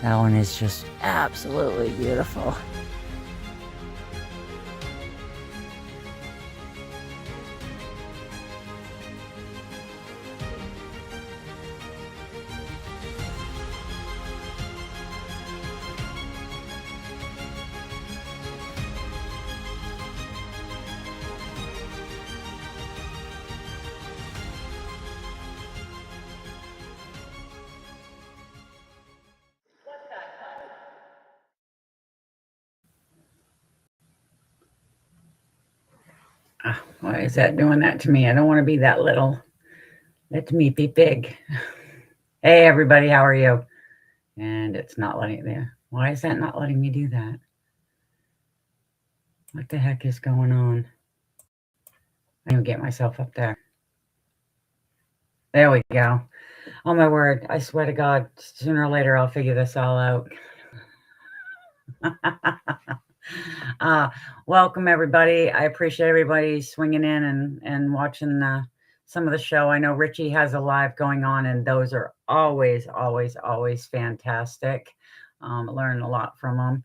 That one is just absolutely beautiful. Why is that doing that to me? I don't want to be that little. Let me be big. Hey, everybody, how are you? And it's not letting there. Why is that not letting me do that? What the heck is going on? I can get myself up there. There we go. Oh, my word. I swear to God, sooner or later, I'll figure this all out. Welcome, everybody. I appreciate everybody swinging in and watching some of the show. I know Richie has a live going on, and those are always fantastic. Learn a lot from them.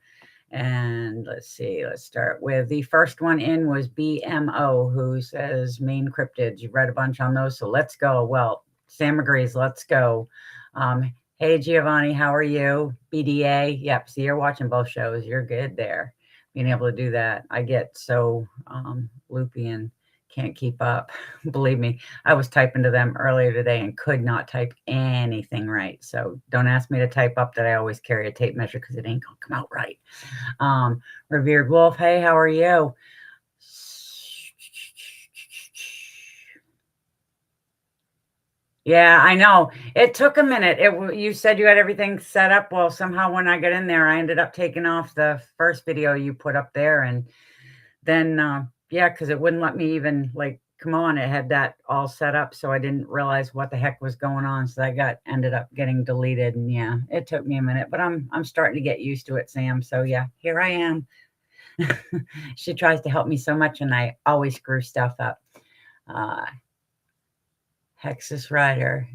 And let's see, let's start with the first one in was BMO, who says Maine cryptids. You read a bunch on those, so let's go. Well, Sam agrees, let's go. Hey, Giovanni, how are you? BDA, yep, see, you're watching both shows. You're good there, being able to do that. I get so loopy and can't keep up. Believe me, I was typing to them earlier today and could not type anything right. So don't ask me to type up that I always carry a tape measure because it ain't gonna come out right. Revered Wolf, hey, how are you? Yeah, I know. It took a minute. You said you had everything set up. Well, somehow when I got in there, I ended up taking off the first video you put up there. And then, yeah, because it wouldn't let me even, like, come on. It had that all set up, so I didn't realize what the heck was going on. So I ended up getting deleted. And, yeah, it took me a minute. But I'm starting to get used to it, Sam. So, yeah, here I am. She tries to help me so much, and I always screw stuff up. Hexus Rider.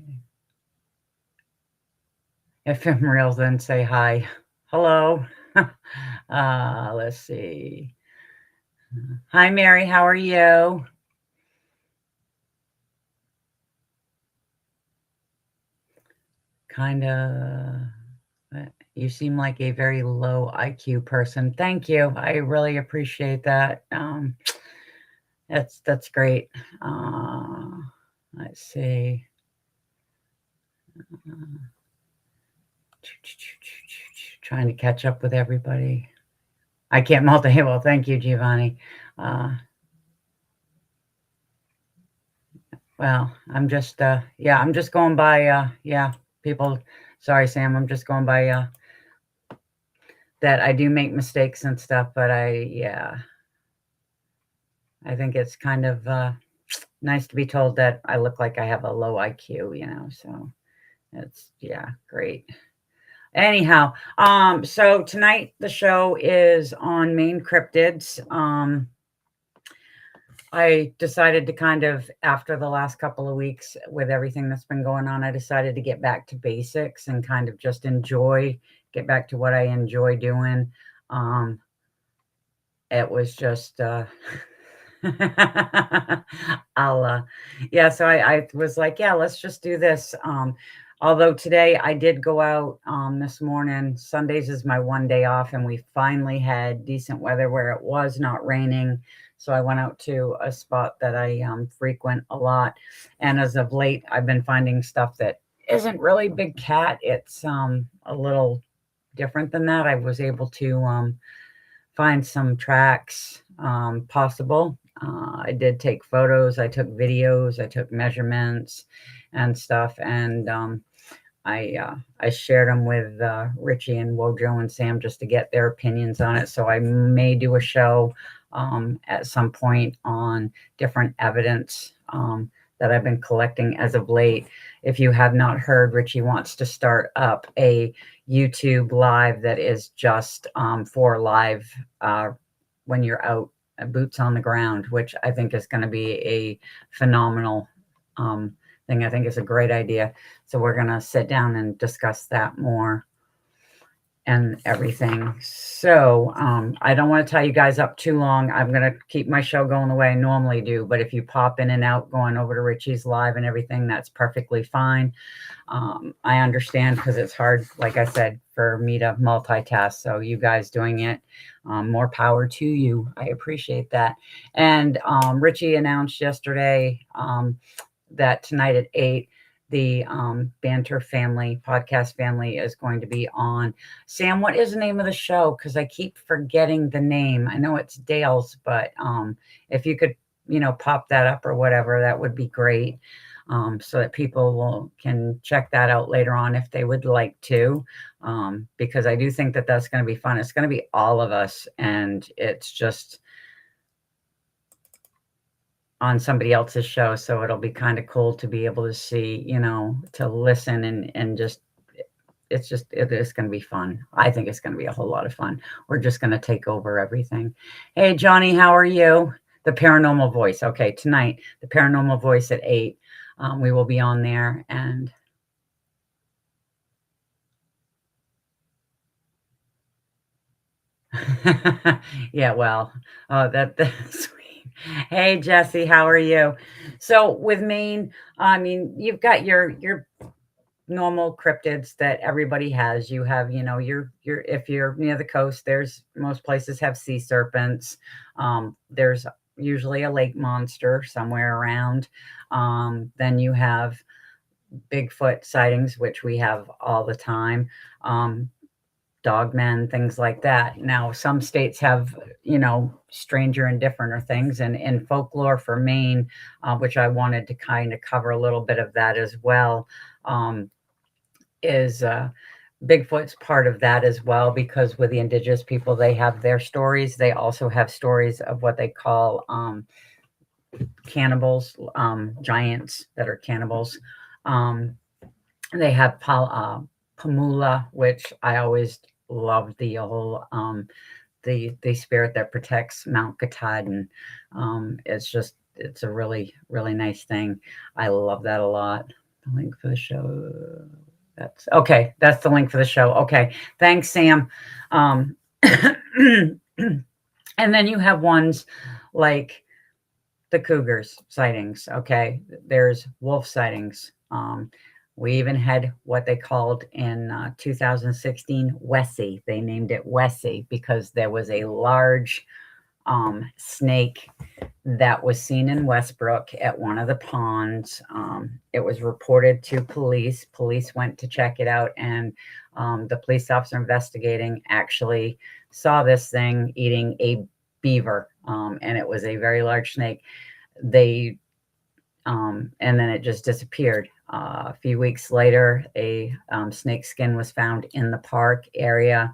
If I'm real, then say hi. Hello. Let's see. Hi, Mary. How are you? Kind of. You seem like a very low IQ person. Thank you. I really appreciate that. That's great. Let's see. Trying to catch up with everybody. I can't multi. Well, thank you, Giovanni. Well, I'm just, yeah, I'm just going by, yeah, people. Sorry, Sam. I'm just going by that I do make mistakes and stuff, but yeah, I think it's kind of nice to be told that I look like I have a low IQ, so it's, yeah, great. Anyhow, so tonight the show is on Maine cryptids. I decided to kind of, after the last couple of weeks with everything that's been going on, I decided to get back to basics and kind of just get back to what I enjoy doing. It was just, yeah, so I was like, yeah, let's just do this. Although today I did go out this morning. Sundays is my one day off, and we finally had decent weather where it was not raining. So I went out to a spot that I frequent a lot. And as of late, I've been finding stuff that isn't really big cat. It's a little different than that. I was able to find some tracks possible. I did take photos, I took videos, I took measurements and stuff. And I shared them with Richie and Wojo and Sam just to get their opinions on it. So I may do a show at some point on different evidence that I've been collecting as of late. If you have not heard, Richie wants to start up a YouTube live that is just for live when you're out, boots on the ground, which I think is going to be a phenomenal thing. I think it's a great idea. So we're going to sit down and discuss that more. and everything. So I don't want to tie you guys up too long. I'm going to keep my show going the way I normally do. But if you pop in and out going over to Richie's live and everything, that's perfectly fine. I understand because it's hard, like I said, for me to multitask. So you guys doing it, more power to you. I appreciate that. And Richie announced yesterday that tonight at 8, the Banter family, podcast family, is going to be on. Sam, what is the name of the show? Because I keep forgetting the name. I know it's Dale's, but if you could, pop that up or whatever, that would be great. So that people can check that out later on if they would like to, because I do think that that's going to be fun. It's going to be all of us, and it's just on somebody else's show, so it'll be kind of cool to be able to see, to listen and just, it is going to be fun. I think it's going to be a whole lot of fun. We're just going to take over everything. Hey, Johnny, how are you? The Paranormal Voice. Okay, tonight, the Paranormal Voice at 8. We will be on there, and yeah, well, that's sweet. Hey, Jesse, how are you? So with Maine, I mean, you've got your normal cryptids that everybody has. You have, your if you're near the coast, there's most places have sea serpents. There's usually a lake monster somewhere around. Then you have Bigfoot sightings, which we have all the time. Dogmen, things like that. Now, some states have, stranger and different or things. And in folklore for Maine, which I wanted to kind of cover a little bit of that as well, is Bigfoot's part of that as well, because with the indigenous people, they have their stories. They also have stories of what they call cannibals, giants that are cannibals. They have Pamula, which I always loved, the whole the spirit that protects Mount Katahdin. It's a really, really nice thing. I love that a lot. The link for the show. That's okay. That's the link for the show. Okay. Thanks, Sam. And then you have ones like the cougars sightings. Okay. There's wolf sightings. We even had what they called in 2016 Wessie. They named it Wessie because there was a large snake that was seen in Westbrook at one of the ponds. It was reported to police. Police went to check it out, and the police officer investigating actually saw this thing eating a beaver, and it was a very large snake. And then it just disappeared. A few weeks later, a snake skin was found in the park area.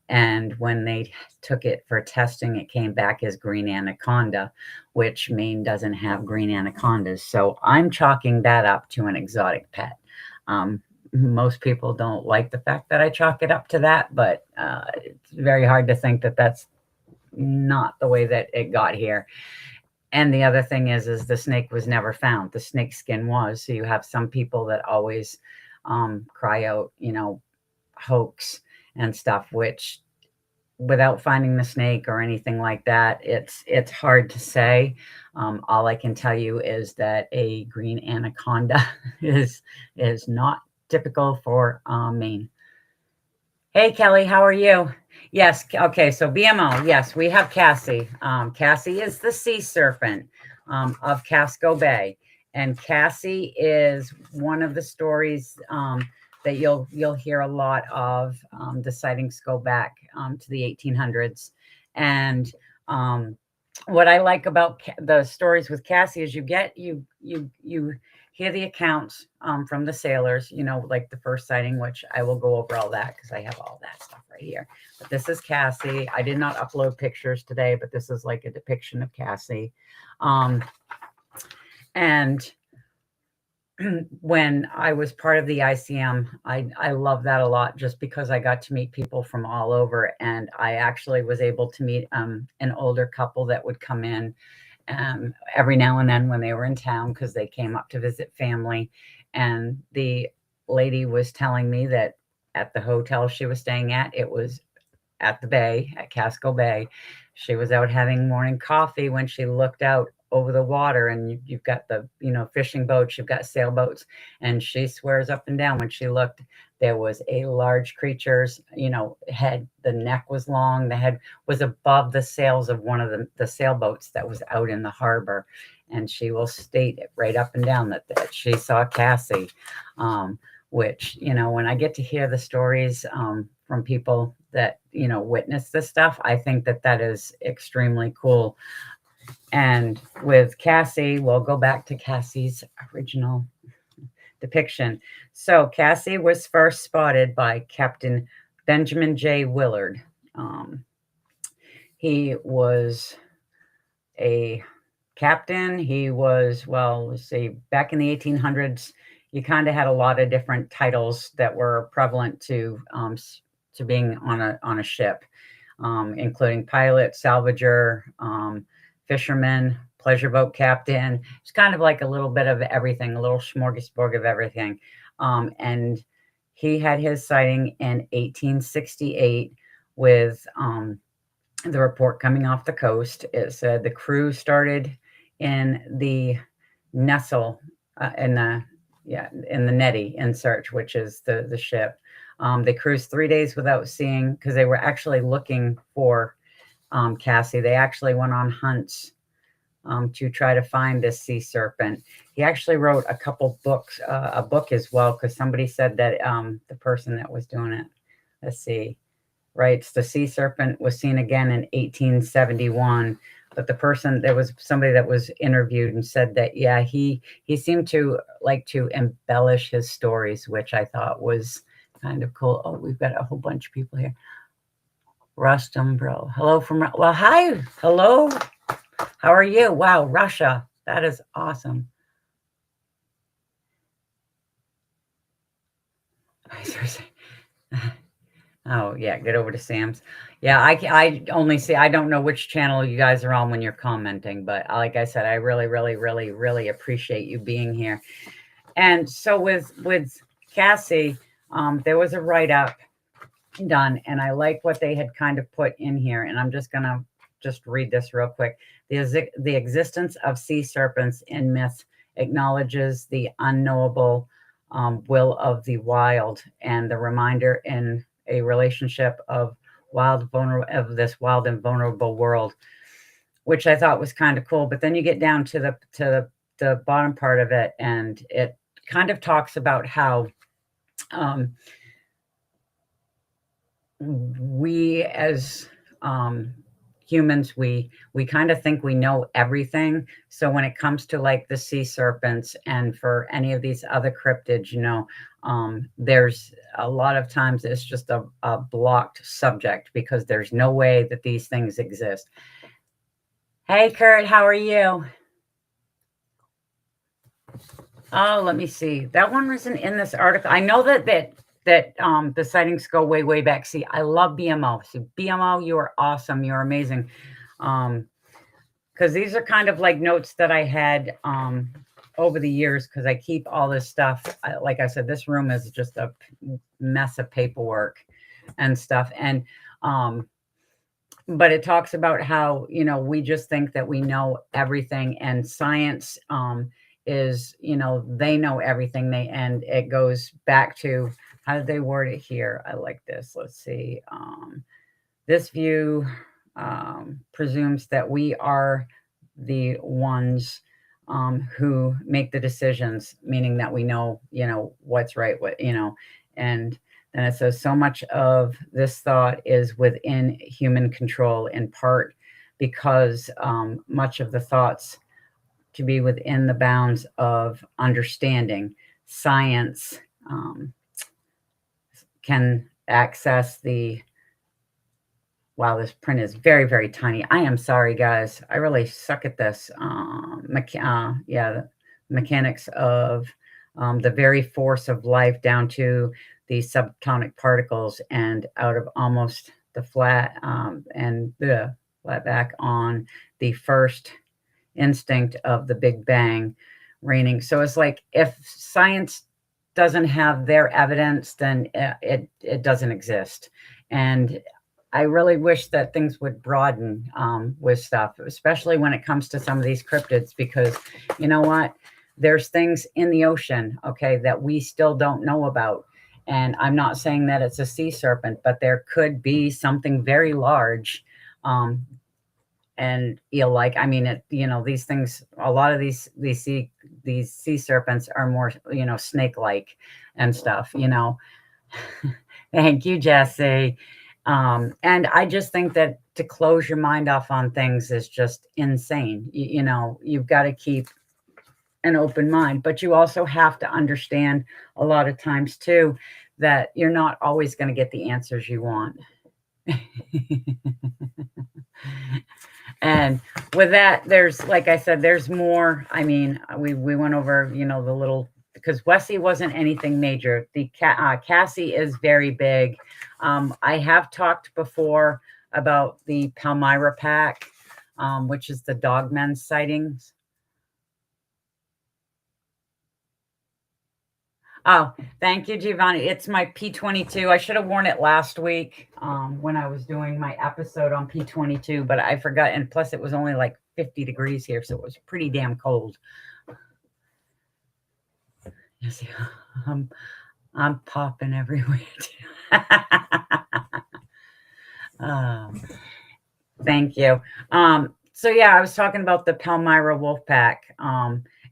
And when they took it for testing, it came back as green anaconda, which Maine doesn't have green anacondas. So I'm chalking that up to an exotic pet. Most people don't like the fact that I chalk it up to that, but it's very hard to think that that's not the way that it got here. And the other thing is the snake was never found. The snake skin was. So you have some people that always cry out, hoax and stuff, which without finding the snake or anything like that, it's hard to say. All I can tell you is that a green anaconda is not typical for Maine. Hey, Kelly, how are you? Yes. Okay. So BMO. Yes, we have Cassie. Cassie is the sea serpent of Casco Bay, and Cassie is one of the stories that you'll hear a lot of. The sightings go back to the 1800s, and what I like about the stories with Cassie is you hear the accounts from the sailors, like the first sighting, which I will go over all that because I have all that stuff right here. But this is Cassie. I did not upload pictures today, but this is like a depiction of Cassie. And when I was part of the ICM, I love that a lot just because I got to meet people from all over. And I actually was able to meet an older couple that would come in every now and then when they were in town because they came up to visit family. And the lady was telling me that at the hotel she was staying at. It was at the bay, at Casco Bay. She was out having morning coffee when she looked out over the water, and you've got the, fishing boats, you've got sailboats, and she swears up and down when she looked, there was a large creature's, head. The neck was long, the head was above the sails of one of the sailboats that was out in the harbor. And she will state it right up and down that she saw Cassie, which, when I get to hear the stories from people that, witness this stuff, I think that is extremely cool. And with Cassie, we'll go back to Cassie's original depiction. So Cassie was first spotted by Captain Benjamin J. Willard. He was a captain. He was, well, let's see, back in the 1800s, you kind of had a lot of different titles that were prevalent to being on a ship, including pilot, salvager, fisherman, pleasure boat captain. It's kind of like a little bit of everything, a little smorgasbord of everything. And he had his sighting in 1868 with the report coming off the coast. It said the crew started in the Nestle, in the Nettie in search, which is the ship. They cruised 3 days without seeing, because they were actually looking for Cassie. They actually went on hunts to try to find this sea serpent. He actually wrote a couple books, a book as well, because somebody said that the person that was doing it, let's see, writes the sea serpent was seen again in 1871. But there was somebody that was interviewed and said that, yeah, he seemed to like to embellish his stories, which I thought was kind of cool. Oh, we've got a whole bunch of people here. Rustum, bro. Hello from, well, hi. Hello. How are you? Wow, Russia. That is awesome. Oh, yeah, get over to Sam's. Yeah, I only see, I don't know which channel you guys are on when you're commenting, but like I said, I really, really, really, really appreciate you being here. And so with Cassie, there was a write-up done, and I like what they had kind of put in here, and I'm just going to read this real quick. The existence of sea serpents in myth acknowledges the unknowable will of the wild, and the reminder in a relationship of this wild and vulnerable world, which I thought was kind of cool. But then you get down to the bottom part of it, and it kind of talks about how we as humans, we kind of think we know everything. So when it comes to like the sea serpents and for any of these other cryptids, there's a lot of times it's just a blocked subject because there's no way that these things exist. Hey, Kurt, how are you? Oh, let me see. That one wasn't in this article. I know that the sightings go way, way back. See, I love BMO. See, BMO, you are awesome. You're amazing. Because these are kind of like notes that I had over the years, because I keep all this stuff. Like I said, this room is just a mess of paperwork and stuff. And but it talks about how, we just think that we know everything, and science is, they know everything. And it goes back to, how did they word it here? I like this. Let's see. This view presumes that we are the ones who make the decisions, meaning that we know, what's right, and then it says, so much of this thought is within human control, in part because much of the thoughts to be within the bounds of understanding. Science can access the, wow, this print is very, very tiny. I am sorry, guys. I really suck at this. The mechanics of the very force of life down to the subatomic particles, and out of almost the flat and the flat back on the first instinct of the Big Bang reigning. So it's like, if science doesn't have their evidence, then it doesn't exist. And I really wish that things would broaden with stuff, especially when it comes to some of these cryptids, because you know what? There's things in the ocean, okay, that we still don't know about. And I'm not saying that it's a sea serpent, but there could be something very large, and eel-like. I mean, these things, a lot of these sea serpents are more, snake-like and stuff. Thank you, Jesse. And I just think that to close your mind off on things is just insane. You've got to keep an open mind, but you also have to understand a lot of times too that you're not always going to get the answers you want. And with that, there's, like I said, there's more. I mean, we went over, the little, because Wessie wasn't anything major. The Cassie is very big. I have talked before about the Palmyra pack, which is the dogmen sightings. Oh, thank you, Giovanni. It's my P22. I should have worn it last week when I was doing my episode on P22, but I forgot. And plus, it was only like 50 degrees here, so it was pretty damn cold. Yes, I'm popping everywhere. Thank you. So yeah, I was talking about the Palmyra wolf pack.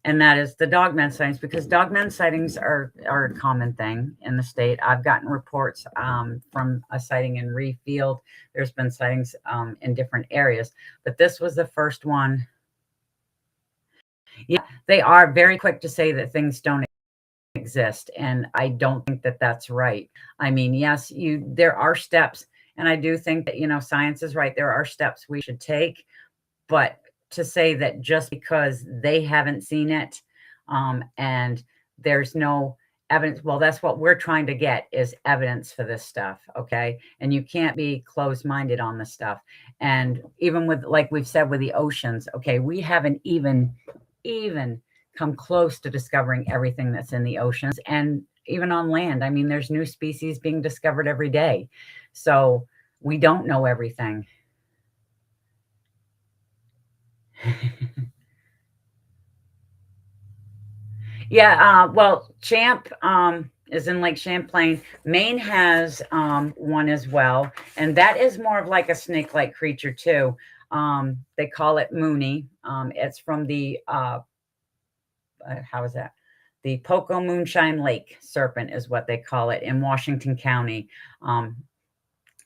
And that is the dogmen sightings, because dogmen sightings are a common thing in the state. I've gotten reports from a sighting in Reef Field. There's been sightings in different areas, but this was the first one. Yeah, they are very quick to say that things don't exist, and I don't think that that's right. I mean, yes, there are steps, and I do think that science is right. There are steps we should take, but to say that just because they haven't seen it and there's no evidence, well, that's what we're trying to get, is evidence for this stuff, okay? And you can't be closed-minded on this stuff. And even with, like we've said, with the oceans, okay, we haven't even come close to discovering everything that's in the oceans. And even on land, I mean, there's new species being discovered every day. So we don't know everything. Yeah, well, Champ is in Lake Champlain. Maine has one as well, and that is more of like a snake-like creature too. They call it Mooney. It's from the how is that? The Poco Moonshine Lake serpent is what they call it in Washington County.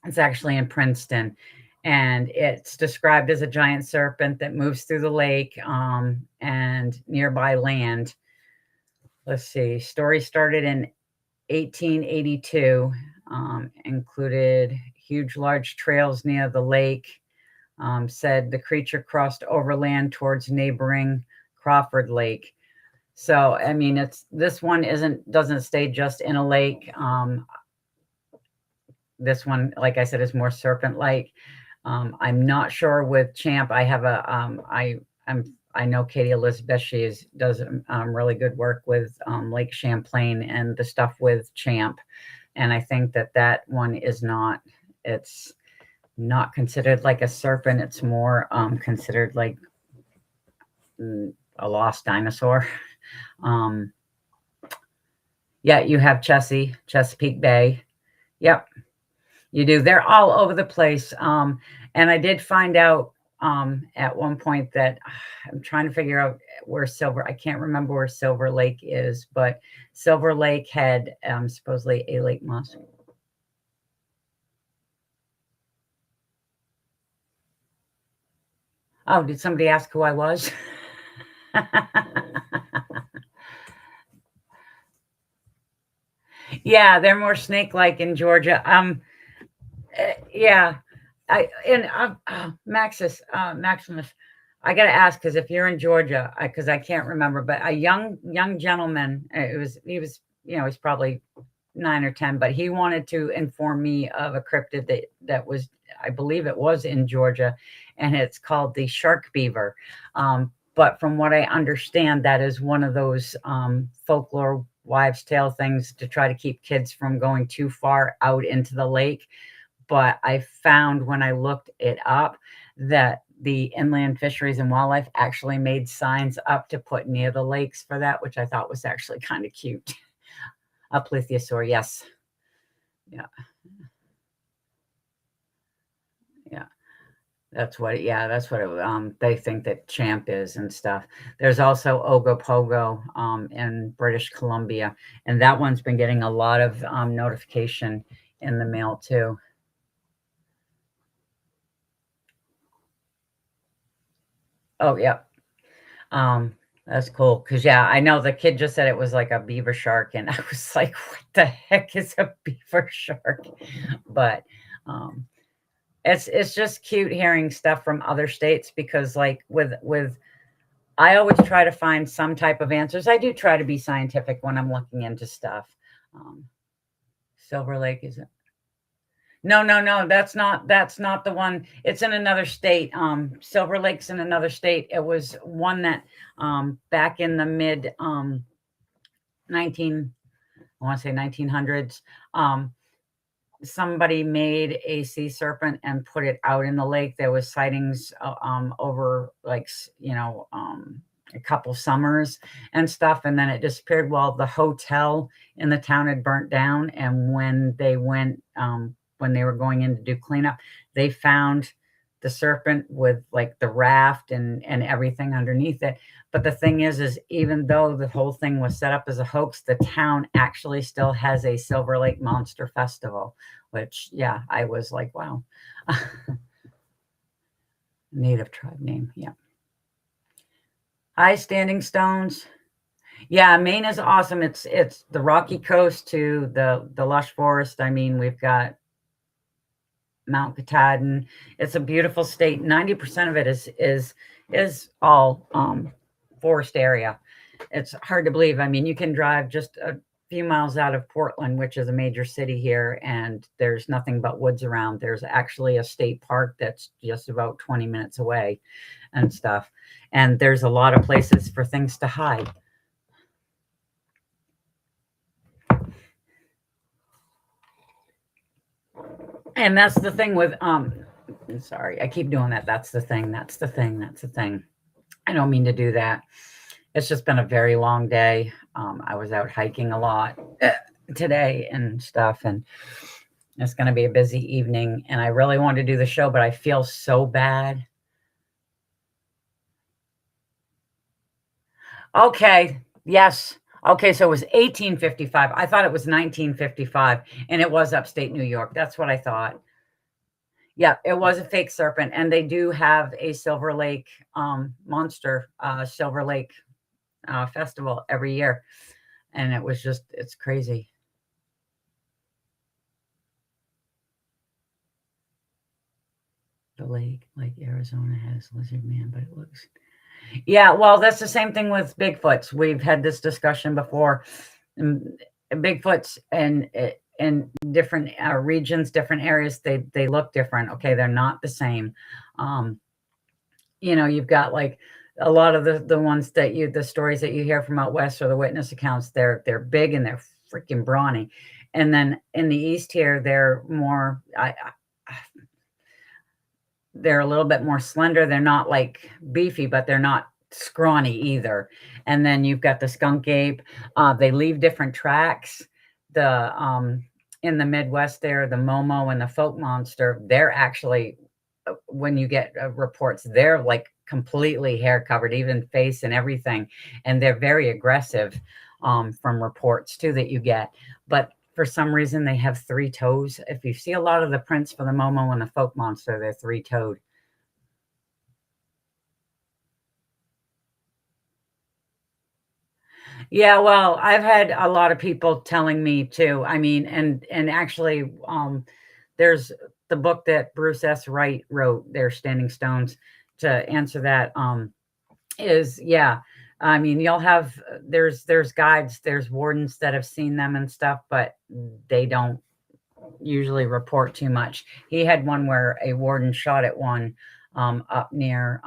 It's actually in Princeton. And it's described as a giant serpent that moves through the lake and nearby land. Let's see. Story started in 1882. Included huge, large trails near the lake. Said the creature crossed overland towards neighboring Crawford Lake. So, I mean, this one doesn't stay just in a lake. This one, like I said, is more serpent-like. I'm not sure with Champ. I have I know Katie Elizabeth. She does really good work with Lake Champlain and the stuff with Champ, and I think that one is not. It's not considered like a serpent. It's more considered like a lost dinosaur. Yeah, you have Chesapeake Bay. Yep, you do. They're all over the place. And I did find out at one point that I'm trying to figure out where I can't remember where Silver Lake is, but Silver Lake had supposedly a lake moss. Oh, did somebody ask who I was? Yeah, they're more snake-like in Georgia. Yeah, Maximus, I got to ask, because if you're in Georgia, because I can't remember, but a young gentleman, he was he's probably 9 or 10, but he wanted to inform me of a cryptid that was, I believe it was in Georgia, and it's called the shark beaver. But from what I understand, that is one of those folklore wives' tale things to try to keep kids from going too far out into the lake. But I found when I looked it up that the Inland Fisheries and Wildlife actually made signs up to put near the lakes for that, which I thought was actually kind of cute. A plesiosaur, yes. Yeah. Yeah. That's what they think that champ is and stuff. There's also Ogopogo in British Columbia, and that one's been getting a lot of notification in the mail too. Oh, yeah. That's cool because yeah, I know the kid just said it was like a beaver shark, and I was like, "What the heck is a beaver shark?" But um, it's just cute hearing stuff from other states because like with I always try to find some type of answers. I do try to be scientific when I'm looking into stuff. Um, Silver Lake is it? No, no, no. That's not the one. It's in another state. Silver Lake's in another state. It was one that back in the mid 19 I want to say 1900s. Somebody made a sea serpent and put it out in the lake. There was sightings over like a couple summers and stuff, and then it disappeared. Well, the hotel in the town had burnt down, and when they went when they were going in to do cleanup, they found the serpent with like the raft and everything underneath it. But the thing is even though the whole thing was set up as a hoax, the town actually still has a Silver Lake Monster Festival, which, yeah, I was like, wow. Native tribe name, yeah. High standing stones. Yeah, Maine is awesome. It's the rocky coast to the lush forest. I mean, we've got Mount Katahdin. It's a beautiful state. 90% of it is all forest area. It's hard to believe. I mean, you can drive just a few miles out of Portland, which is a major city here, and there's nothing but woods around. There's actually a state park that's just about 20 minutes away and stuff. And there's a lot of places for things to hide. And that's the thing with sorry, I keep doing that. That's the thing. That's the thing. That's the thing. I don't mean to do that. It's just been a very long day. I was out hiking a lot today and stuff, and it's going to be a busy evening. And I really want to do the show, but I feel so bad. Okay. Yes. Okay. So it was 1855. I thought it was 1955, and it was upstate New York. That's what I thought. Yeah, it was a fake serpent, and they do have a Silver Lake monster, Silver Lake festival every year, and it's crazy. The lake, like Arizona, has lizard man, but it looks. Yeah, well, that's the same thing with Bigfoots. We've had this discussion before. Bigfoots and in different regions, different areas, they look different. Okay, they're not the same. You've got like a lot of the ones the stories that you hear from out west or the witness accounts. They're big and they're freaking brawny, and then in the east here, they're more. They're a little bit more slender. They're not like beefy, but they're not scrawny either. And then you've got the skunk ape. They leave different tracks. The in the Midwest there, the Momo and the folk monster, they're actually when you get reports, they're like completely hair covered, even face and everything, and they're very aggressive from reports too that you get. But for some reason, they have three toes. If you see a lot of the prints for the Momo and the folk monster, they're three-toed. Yeah, well, I've had a lot of people telling me too. I mean, and actually, there's the book that Bruce S. Wright wrote, "They're Standing Stones," to answer that. Is yeah. I mean, you'll have there's guides, there's wardens that have seen them and stuff, but they don't usually report too much. He had one where a warden shot at one up near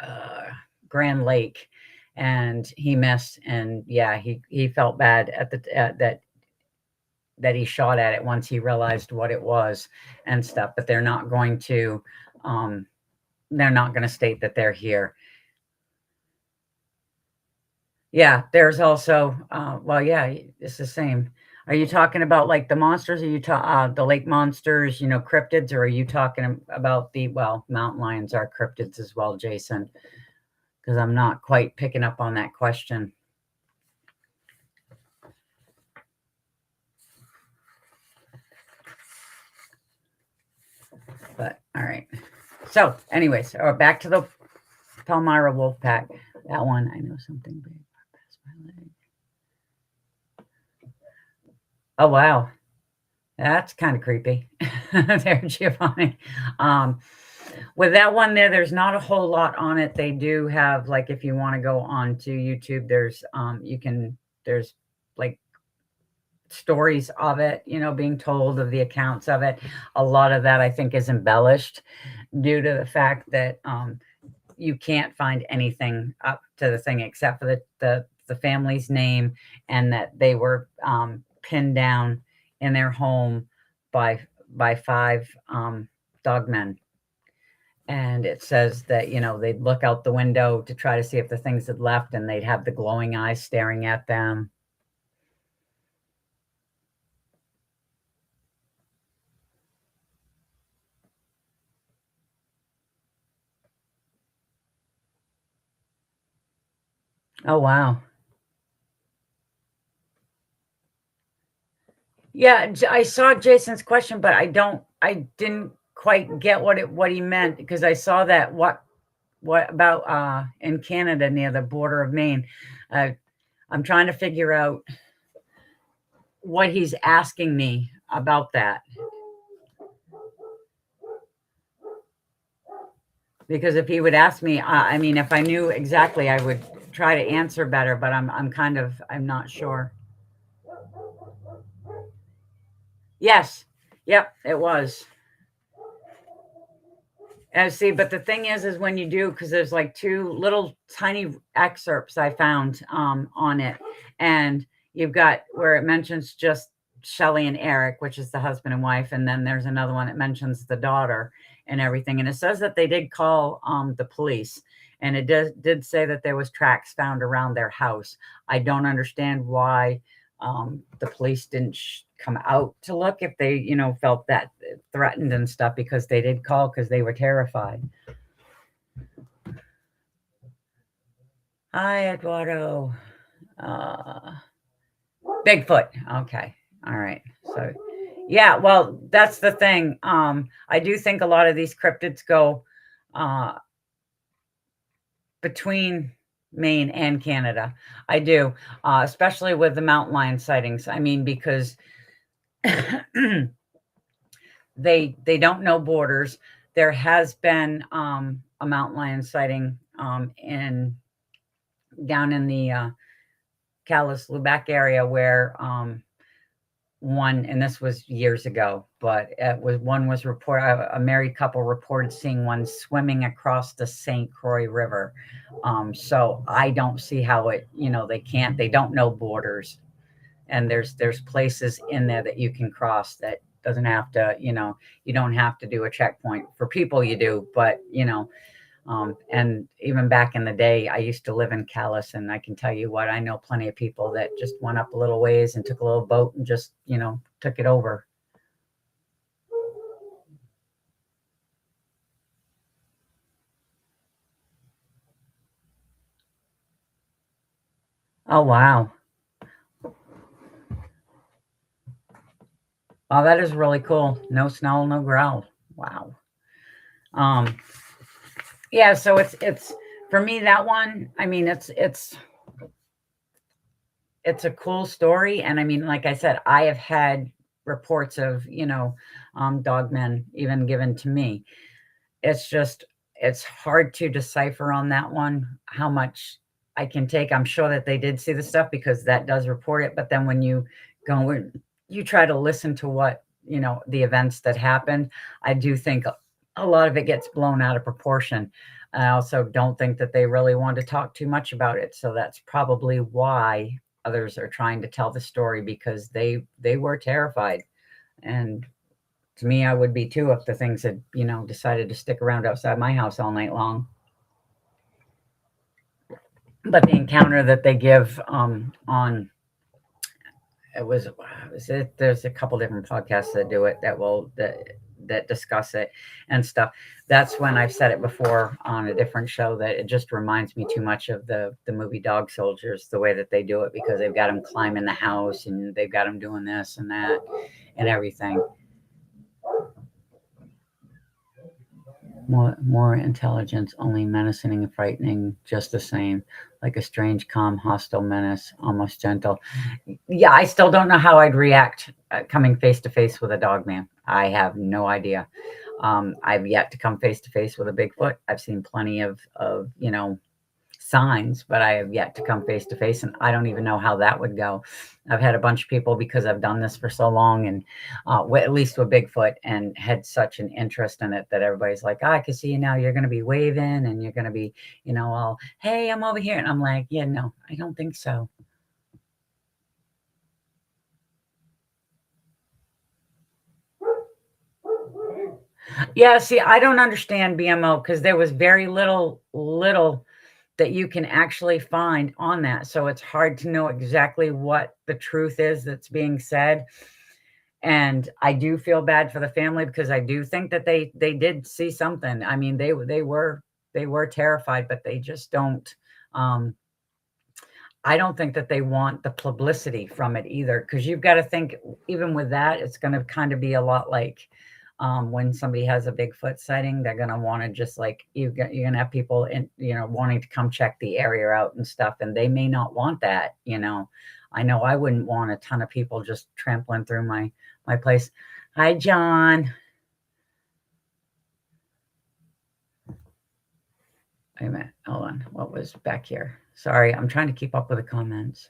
uh, Grand Lake, and he missed. And yeah, he felt bad at that he shot at it once he realized what it was and stuff. But they're not going to state that they're here. Yeah, there's also well, yeah, it's the same. Are you talking about like the monsters? Are you the lake monsters, cryptids, or are you talking about mountain lions are cryptids as well, Jason? Because I'm not quite picking up on that question. But all right. So, anyways, back to the Palmyra wolf pack. That one, I know something big. Oh wow, that's kind of creepy. There, Giovanni. With that one there's not a whole lot on it. They do have, like, if you want to go on to YouTube, there's there's like stories of it, being told, of the accounts of it. A lot of that I think is embellished due to the fact that you can't find anything up to the thing except for the family's name, and that they were pinned down in their home by 5 dogmen. And it says that, they'd look out the window to try to see if the things had left, and they'd have the glowing eyes staring at them. Oh, wow. Yeah, I saw Jason's question, but I didn't quite get what he meant, because I saw that what about in Canada near the border of Maine. I'm trying to figure out what he's asking me about that. Because if he would ask me, I mean, if I knew exactly, I would try to answer better, but I'm not sure. Yes. Yep, it was. See, but the thing is when you do, because there's like 2 little tiny excerpts I found on it, and you've got where it mentions just Shelley and Eric, which is the husband and wife, and then there's another one that mentions the daughter and everything, and it says that they did call the police, and it did say that there was tracks found around their house. I don't understand why the police didn't come out to look if they, felt that threatened and stuff, because they did call because they were terrified. Hi, Eduardo. Bigfoot. Okay. All right. So, yeah, well, that's the thing. I do think a lot of these cryptids go between Maine and Canada. I do, especially with the mountain lion sightings. I mean, because they don't know borders. There has been a mountain lion sighting down in the Calais Lubec area, where one, and this was years ago, but one was reported, a married couple reported seeing one swimming across the St. Croix River. So I don't see how they don't know borders, and there's places in there that you can cross that doesn't have to, you don't have to do a checkpoint. For people you do, but and even back in the day, I used to live in Calais, and I can tell you what, I know plenty of people that just went up a little ways and took a little boat and just, took it over. Oh, wow. Oh, that is really cool. No snarl, no growl. Wow. Yeah, so it's for me, that one, I mean, it's a cool story. And I mean, like I said, I have had reports of, dogmen even given to me. It's hard to decipher on that one how much I can take. I'm sure that they did see the stuff, because that does report it. But then when you go, you try to listen to what, the events that happened, I do think a lot of it gets blown out of proportion. I also don't think that they really want to talk too much about it. So that's probably why others are trying to tell the story, because they were terrified. And to me, I would be too if the things had, decided to stick around outside my house all night long. But the encounter that they give on there's a couple different podcasts that do it, that discuss it and stuff. That's when I've said it before on a different show, that it just reminds me too much of the movie Dog Soldiers, the way that they do it, because they've got them climbing the house and they've got them doing this and that and everything. More intelligence, only menacing and frightening, just the same, like a strange, calm, hostile menace, almost gentle. Yeah, I still don't know how I'd react coming face to face with a dog man. I have no idea. I've yet to come face to face with a Bigfoot. I've seen plenty of signs, but I have yet to come face to face, and I don't even know how that would go. I've had a bunch of people, because I've done this for so long, and at least with Bigfoot, and had such an interest in it, that everybody's like, I can see you now. You're going to be waving, and you're going to be, all, hey, I'm over here. And I'm like, yeah, no, I don't think so. Yeah, see, I don't understand BMO, because there was very little that you can actually find on that. So it's hard to know exactly what the truth is that's being said. And I do feel bad for the family, because I do think that they did see something. I mean, they were terrified, but they just don't. Um, I don't think that they want the publicity from it either, because you've got to think, even with that, it's going to kind of be a lot like when somebody has a Bigfoot sighting. They're going to want to, just like you're going to have people wanting to come check the area out and stuff, and they may not want that. I know I wouldn't want a ton of people just trampling through my place. Hi, John. Wait a minute. Hold on. What was back here? Sorry, I'm trying to keep up with the comments.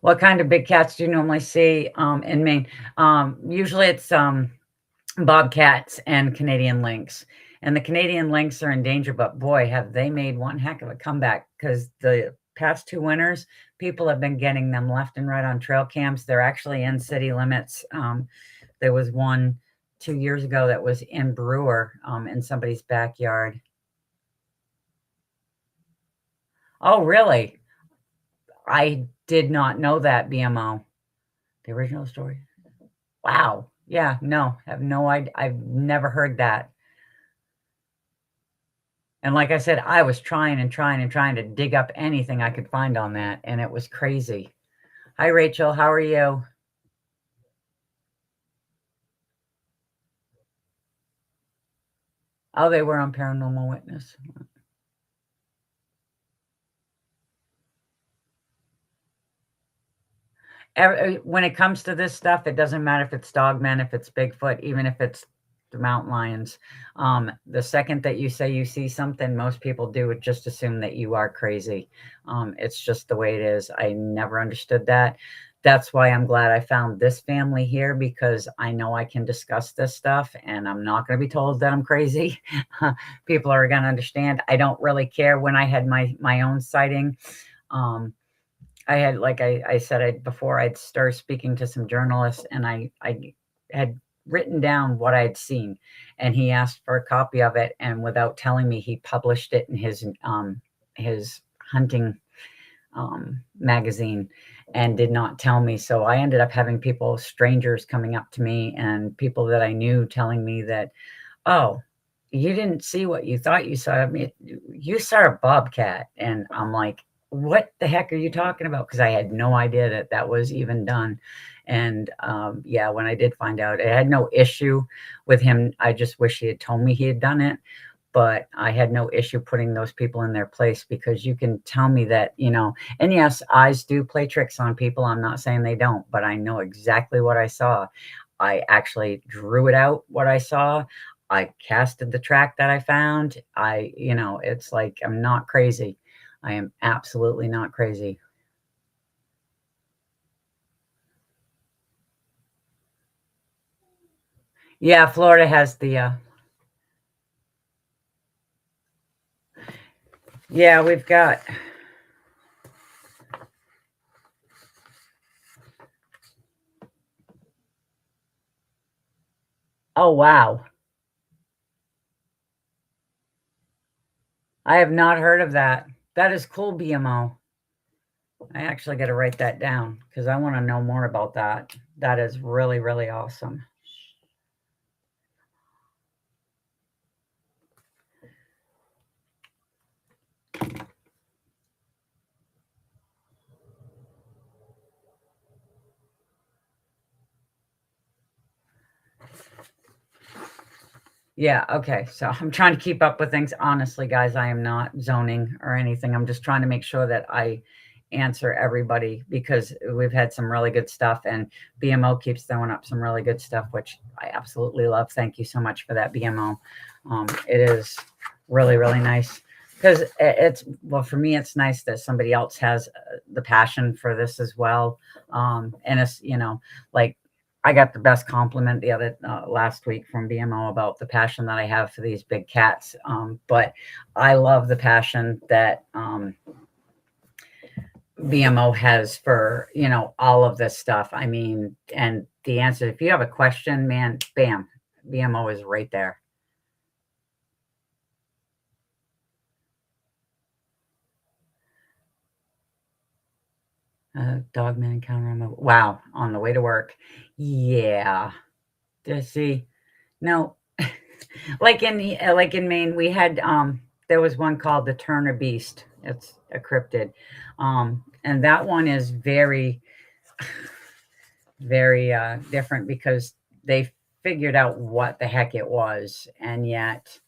What kind of big cats do you normally see in Maine? Usually it's bobcats and Canadian lynx. And the Canadian lynx are in danger, but boy, have they made one heck of a comeback, because the past 2 winters, people have been getting them left and right on trail cams. They're actually in city limits. There was one 2 years ago that was in Brewer, in somebody's backyard. Oh, really? I did not know that, BMO. The original story. Wow. Yeah, no, have no idea. I've never heard that. And like I said, I was trying and trying and trying to dig up anything I could find on that, and it was crazy. Hi, Rachel. How are you? Oh, they were on Paranormal Witness. When it comes to this stuff, it doesn't matter if it's dogmen, if it's Bigfoot, even if it's the mountain lions. The second that you say you see something, most people do would just assume that you are crazy. It's just the way it is. I never understood that. That's why I'm glad I found this family here, because I know I can discuss this stuff and I'm not going to be told that I'm crazy. People are going to understand. I don't really care. When I had my own sighting, I had, like I said before, I'd started speaking to some journalists, and I had written down what I'd seen, and he asked for a copy of it, and without telling me, he published it in his hunting magazine, and did not tell me. So I ended up having people, strangers, coming up to me, and people that I knew, telling me that, oh, you didn't see what you thought you saw. I mean, you saw a bobcat. And I'm like, what the heck are you talking about? Because I had no idea that that was even done. And yeah, when I did find out, I had no issue with him. I just wish he had told me he had done it. But I had no issue putting those people in their place, because you can tell me that, and yes, eyes do play tricks on people. I'm not saying they don't, but I know exactly what I saw. I actually drew it out, what I saw. I casted the track that I found. It's like, I'm not crazy. I am absolutely not crazy. Yeah, Florida has the yeah, we've got oh wow. I have not heard of that. That is cool, BMO. I actually got to write that down because I want to know more about that. That is really, really awesome. Yeah, okay. So I'm trying to keep up with things. Honestly, guys, I am not zoning or anything. I'm just trying to make sure that I answer everybody because we've had some really good stuff and BMO keeps throwing up some really good stuff, which I absolutely love. Thank you so much for that, BMO. It is really, really nice because it's, well, for me, it's nice that somebody else has the passion for this as well. And it's, like, I got the best compliment the other last week from BMO about the passion that I have for these big cats. But I love the passion that BMO has for, all of this stuff. I mean, and the answer, if you have a question, man, bam, BMO is right there. Dogman encounter on the wow, on the way to work. Yeah. See, no, like in Maine, we had there was one called the Turner Beast. It's a cryptid. And that one is very, very different because they figured out what the heck it was. And yet,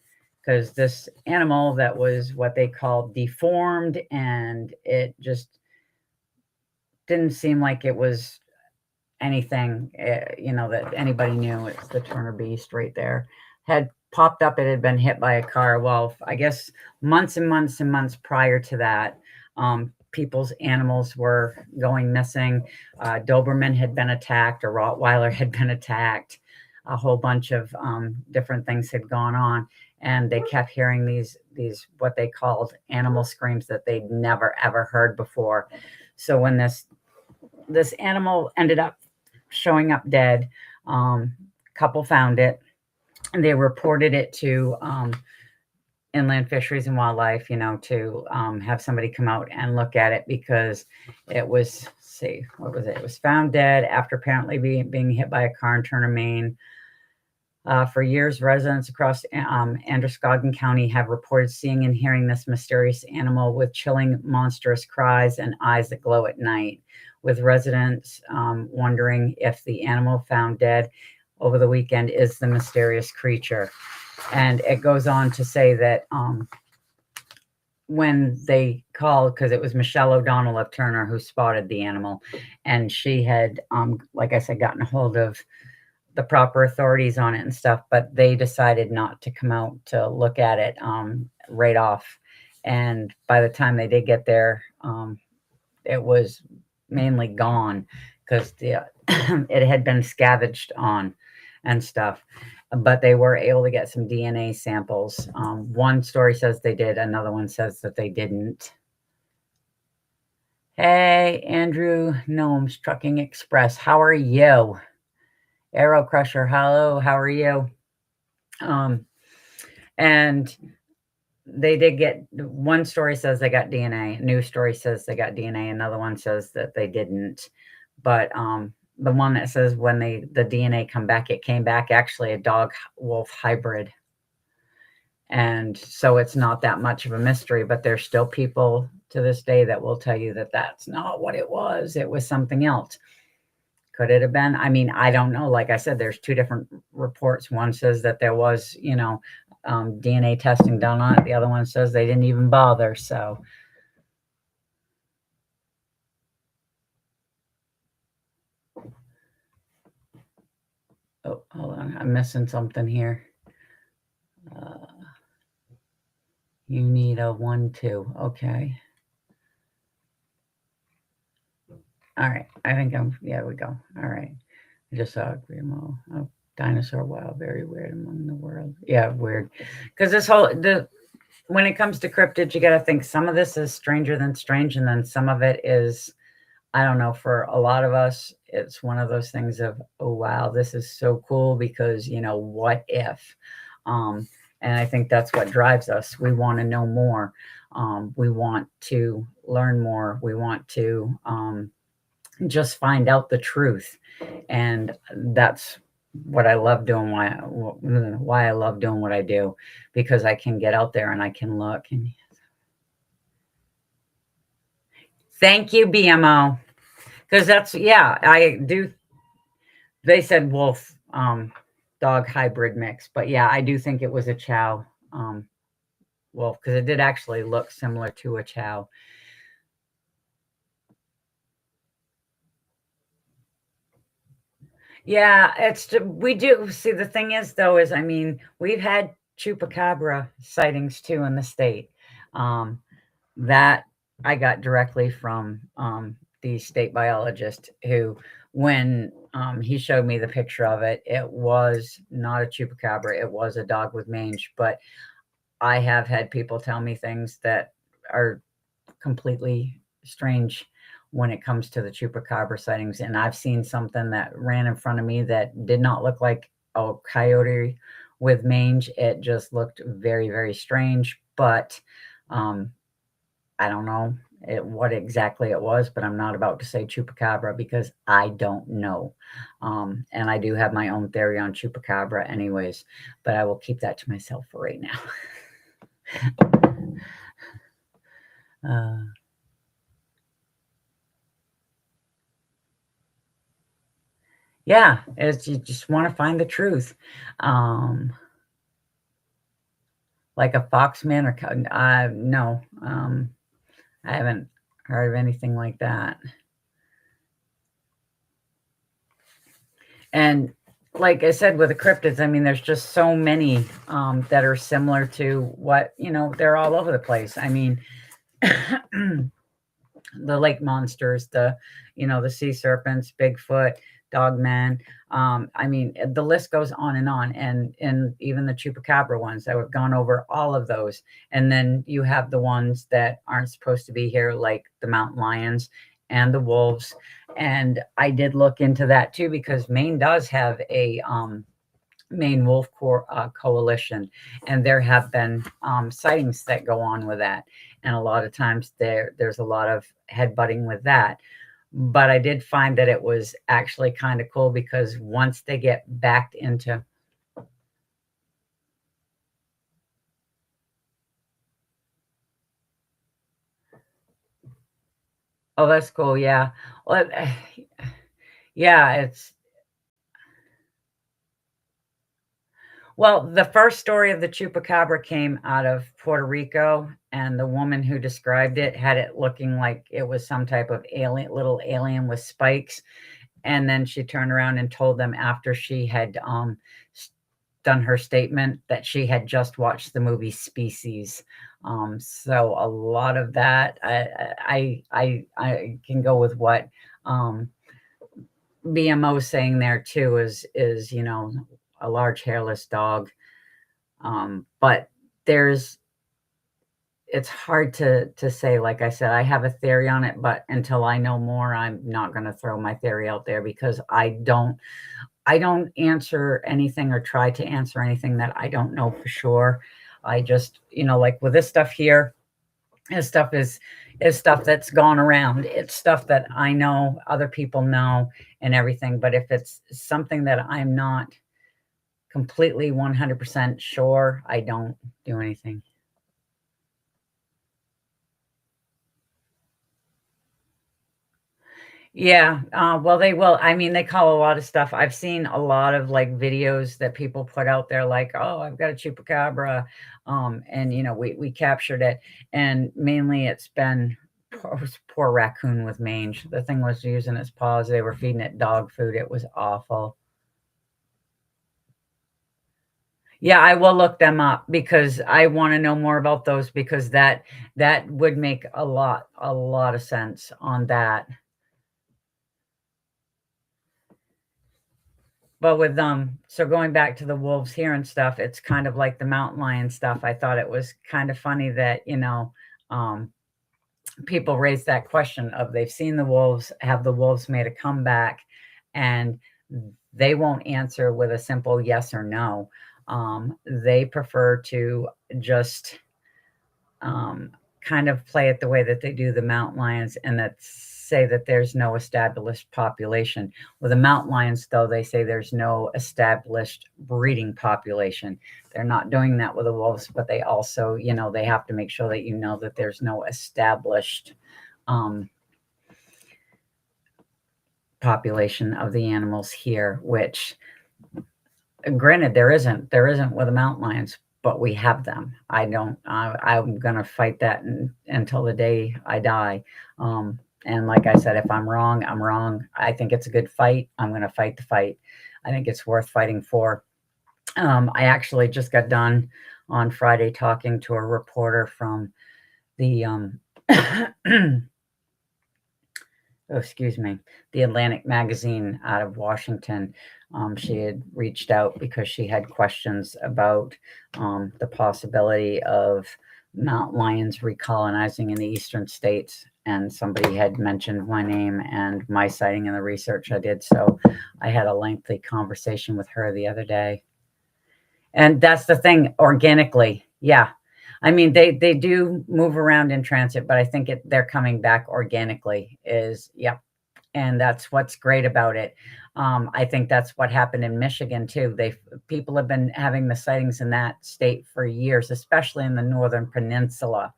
because this animal that was what they called deformed and it just didn't seem like it was anything, that anybody knew. It's the Turner Beast right there. Had popped up, it had been hit by a car. Well, I guess months and months and months prior to that, people's animals were going missing. Doberman had been attacked, a Rottweiler had been attacked. A whole bunch of different things had gone on, and they kept hearing these what they called animal screams that they'd never ever heard before. So when this animal ended up showing up dead. Couple found it and they reported it to inland fisheries and wildlife, to have somebody come out and look at it because it was, see, what was it? It was found dead after apparently being hit by a car in Turner, Maine. For years, residents across Androscoggin County have reported seeing and hearing this mysterious animal with chilling, monstrous cries and eyes that glow at night, with residents wondering if the animal found dead over the weekend is the mysterious creature. And it goes on to say that when they called, because it was Michelle O'Donnell of Turner who spotted the animal, and she had, like I said, gotten a hold of the proper authorities on it and stuff, but they decided not to come out to look at it right off. And by the time they did get there, it was mainly gone because it had been scavenged on and stuff. But they were able to get some DNA samples. One story says they did, another one says that they didn't. Hey, Andrew Gnomes Trucking Express, how are you? Arrow Crusher, hello, how are you? Um, and they did get, one story says they got DNA, new story says they got DNA, another one says that they didn't. But the one that says when the DNA come back, it came back actually a dog wolf hybrid. And so it's not that much of a mystery, but there's still people to this day that will tell you that that's not what it was. It was something else. Could it have been? I mean, I don't know. Like I said, there's two different reports. One says that there was, DNA testing done on it. The other one says they didn't even bother. So, oh, hold on. I'm missing something here. Uh, you need a 1-2. Okay. All right. I think yeah, we go. All right. I just saw a Grimo. Oh, Dinosaur wild, very weird among the world. Yeah, weird. Because this whole the when it comes to cryptids, you got to think some of this is stranger than strange, and then some of it is, I don't know. For a lot of us, it's one of those things of, oh wow, this is so cool because what if? And I think that's what drives us. We want to know more. We want to learn more. We want to just find out the truth, and that's what I love doing. Why I love doing what I do, because I can get out there and I can look. And thank you, BMO, because that's I do. They said wolf dog hybrid mix, but yeah, I do think it was a chow wolf because it did actually look similar to a chow. Yeah, we do see. The thing is, though, is I mean, we've had chupacabra sightings too in the state. Um, that I got directly from the state biologist who, when he showed me the picture of it, it was not a chupacabra, it was a dog with mange. But I have had people tell me things that are completely strange when it comes to the chupacabra sightings. And I've seen something that ran in front of me that did not look like a coyote with mange. It just looked very, very strange. But I don't know what exactly it was, but I'm not about to say chupacabra because I don't know. And I do have my own theory on chupacabra anyways, but I will keep that to myself for right now. Yeah, it's you just want to find the truth. Like a foxman or no, I haven't heard of anything like that. And like I said, with the cryptids, I mean, there's just so many that are similar to what, they're all over the place. I mean, the lake monsters, the sea serpents, Bigfoot, dogman. I mean, the list goes on, and even the chupacabra ones. I've gone over all of those. And then you have the ones that aren't supposed to be here, like the mountain lions and the wolves. And I did look into that too, because Maine does have a Maine Wolf Coalition, and there have been sightings that go on with that, and a lot of times there's a lot of headbutting with that. But I did find that it was actually kind of cool because once they get backed into, oh, that's cool, yeah. Well, yeah, well, the first story of the chupacabra came out of Puerto Rico, and the woman who described it had it looking like it was some type of little alien with spikes. And then she turned around and told them, after she had done her statement, that she had just watched the movie Species. So a lot of that, I can go with what BMO saying there too, is a large hairless dog. But it's hard to say. Like I said, I have a theory on it, but until I know more, I'm not going to throw my theory out there, because I don't answer anything or try to answer anything that I don't know for sure. I just, like with this stuff here, this stuff is stuff that's gone around. It's stuff that I know, other people know, and everything. But if it's something that I'm not completely 100% sure, I don't do anything. Yeah, well, they will. I mean, they call a lot of stuff. I've seen a lot of like videos that people put out there, like, "Oh, I've got a chupacabra," and we captured it, and mainly it's been poor raccoon with mange. The thing was using its paws. They were feeding it dog food. It was awful. Yeah, I will look them up because I want to know more about those, because that would make a lot of sense on that. But with so going back to the wolves here and stuff, it's kind of like the mountain lion stuff. I thought it was kind of funny that, um people raise that question of they've seen the wolves, have the wolves made a comeback, and they won't answer with a simple yes or no. They prefer to just kind of play it the way that they do the mountain lions, and that say that there's no established population. With the mountain lions, though, they say there's no established breeding population. They're not doing that with the wolves, but they also, they have to make sure that that there's no established population of the animals here, which granted there isn't with the mountain lions, but we have them. I'm gonna fight that until the day I die. And like I said, if I'm wrong, I'm wrong. I think it's a good fight. I'm gonna fight the fight. I think it's worth fighting for. I actually just got done on Friday talking to a reporter from the oh, excuse me, the Atlantic magazine out of Washington. She had reached out because she had questions about the possibility of mountain lions recolonizing in the eastern states. And somebody had mentioned my name and my sighting and the research I did. So I had a lengthy conversation with her the other day. And that's the thing, organically. Yeah. I mean, they do move around in transit, but I think they're coming back organically yep. And that's what's great about it. I think that's what happened in Michigan too. People have been having the sightings in that state for years, especially in the northern peninsula.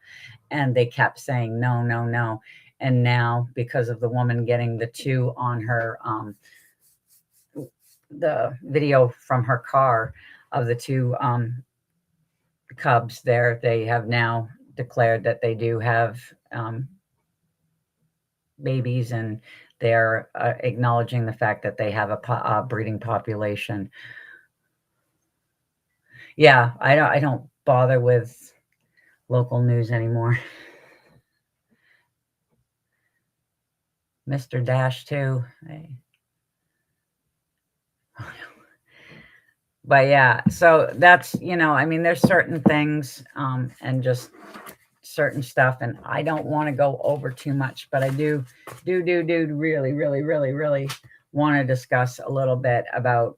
And they kept saying, no, no, no. And now, because of the woman getting the two on her, the video from her car of the two cubs there, they have now declared that they do have babies, and they're acknowledging the fact that they have a breeding population. Yeah, I don't bother with local news anymore. Mr. Dash too. But yeah, so that's, I mean, there's certain things and just certain stuff, and I don't want to go over too much, but I do really, really, really, really want to discuss a little bit about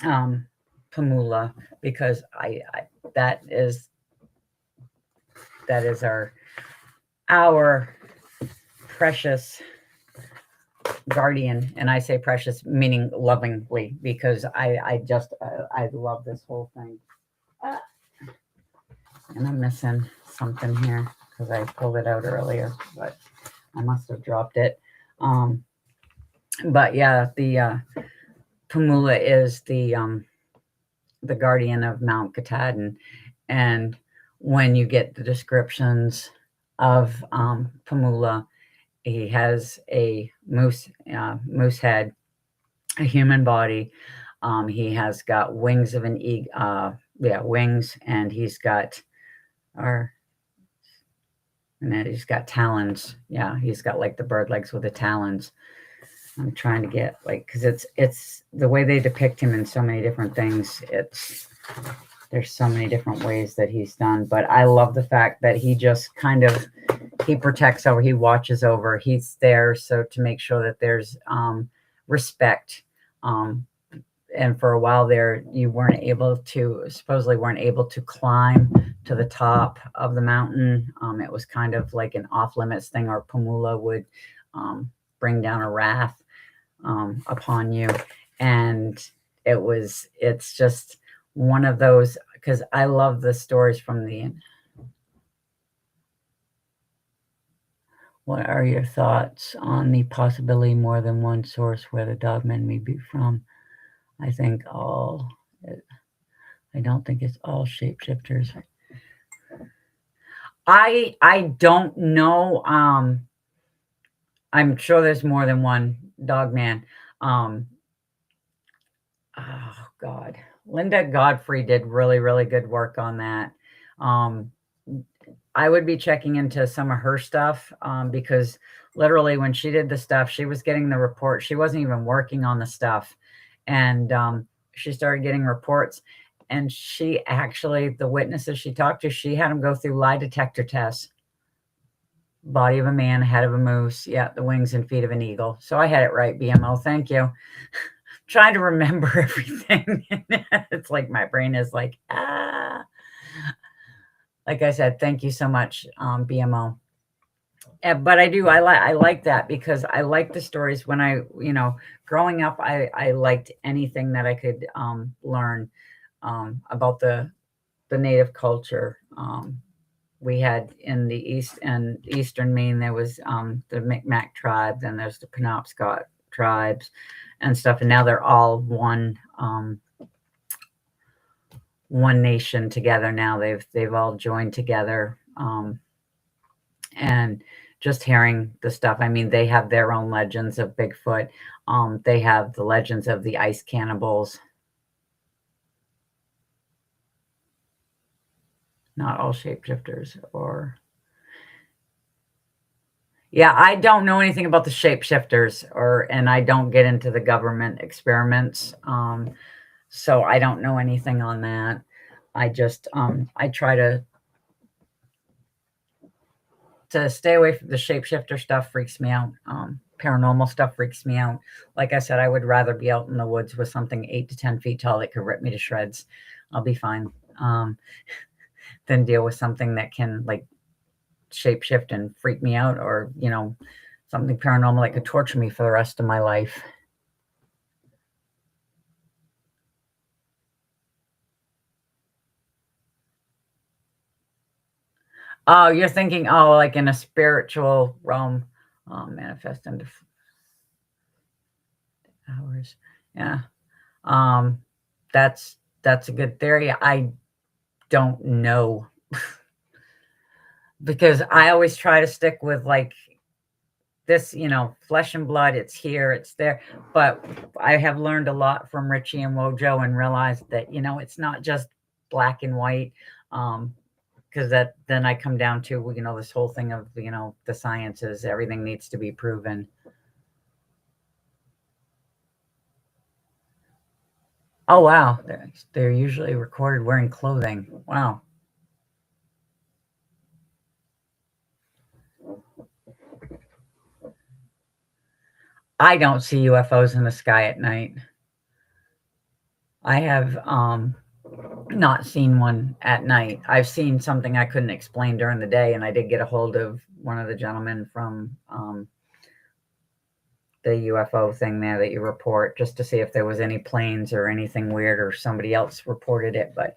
Pamula, because I that is our precious guardian. And I say precious meaning lovingly, because I love this whole thing. And I'm missing something here because I pulled it out earlier, but I must have dropped it. But yeah, the Pamula is the guardian of Mount Katahdin. And when you get the descriptions of Pamula, he has a moose head, a human body. He has got wings of an eagle, wings, and he's got and then he's got talons. Yeah, he's got like the bird legs with the talons. I'm trying to get because it's the way they depict him in so many different things. There's so many different ways that he's done, but I love the fact that he just kind of, he protects over, he watches over, he's there so to make sure that there's respect. And for a while there, you supposedly weren't able to climb to the top of the mountain. It was kind of like an off limits thing, or Pamula would bring down a wrath upon you. And it's just one of those, because I love the stories from the. What are your thoughts on the possibility more than one source where the dogmen may be from? I don't think it's all shapeshifters. I don't know. I'm sure there's more than one dogman. Oh God, Linda Godfrey did really, really good work on that. I would be checking into some of her stuff because literally when she did the stuff, she was getting the report. She wasn't even working on the stuff. And she started getting reports. And she actually, the witnesses she talked to, she had them go through lie detector tests. Body of a man, head of a moose. Yeah, the wings and feet of an eagle. So I had it right, BMO. Thank you. Trying to remember everything. It's like my brain is like, Like I said, thank you so much, BMO. But I like that because I like the stories when growing up, I liked anything that I could learn about the native culture. We had in the east and eastern Maine, there was the Micmac tribe, then there's the Penobscot tribes and stuff, and now they're all one nation together. Now they've all joined together, and just hearing the stuff. I mean, they have their own legends of Bigfoot. They have the legends of the ice cannibals. Not all shapeshifters, or yeah, I don't know anything about the shapeshifters, and I don't get into the government experiments. So I don't know anything on that. I just I try to stay away from the shapeshifter stuff. Freaks me out. Paranormal stuff freaks me out. Like I said, I would rather be out in the woods with something 8 to 10 feet tall that could rip me to shreds. I'll be fine. Than deal with something that can like shapeshift and freak me out, or something paranormal that could torture me for the rest of my life. Oh, you're thinking, like in a spiritual realm, manifest into hours. Yeah. That's a good theory. I don't know. Because I always try to stick with like this, flesh and blood. It's here, it's there. But I have learned a lot from Richie and Wojo and realized that, it's not just black and white. Because then I come down to, this whole thing of, the sciences, everything needs to be proven. Oh, wow. They're usually recorded wearing clothing. Wow. I don't see UFOs in the sky at night. I have not seen one at night. I've seen something I couldn't explain during the day, and I did get a hold of one of the gentlemen from the UFO thing there that you report, just to see if there was any planes or anything weird, or somebody else reported it. But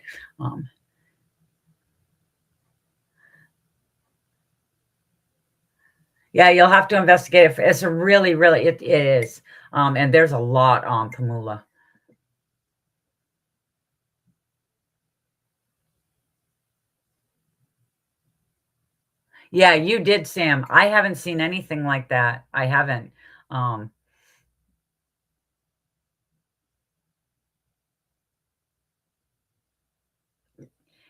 yeah, you'll have to investigate. It's a really, really, it is. And there's a lot on Pamula. Yeah, you did, Sam. I haven't seen anything like that. I haven't.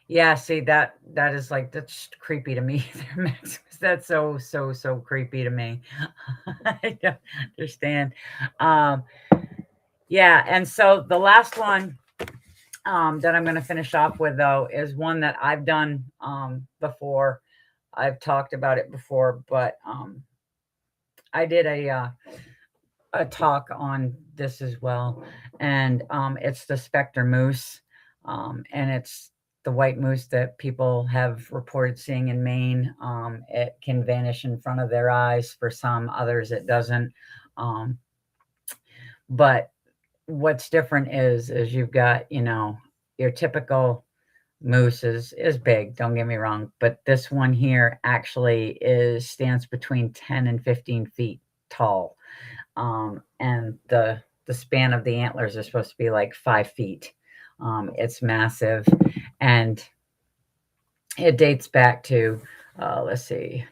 Yeah, see, that is like, that's creepy to me. That's so creepy to me. I don't understand. Yeah, and so the last one that I'm going to finish off with, though, is one that I've done before. I've talked about it before, but I did a talk on this as well, and it's the specter moose, and it's the white moose that people have reported seeing in Maine. It can vanish in front of their eyes. For some, others it doesn't. But what's different is you've got, your typical moose is big, don't get me wrong, but this one here actually stands between 10 and 15 feet tall. And the span of the antlers are supposed to be like 5 feet. It's massive, and it dates back to, let's see,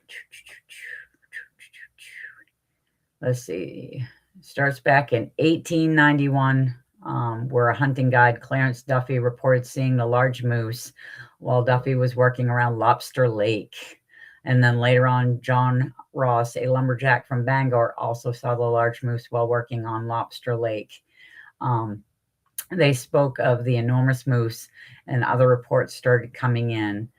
starts back in 1891, where a hunting guide, Clarence Duffy, reported seeing the large moose while Duffy was working around Lobster Lake. And then later on, John Ross, a lumberjack from Bangor, also saw the large moose while working on Lobster Lake. They spoke of the enormous moose, and other reports started coming in.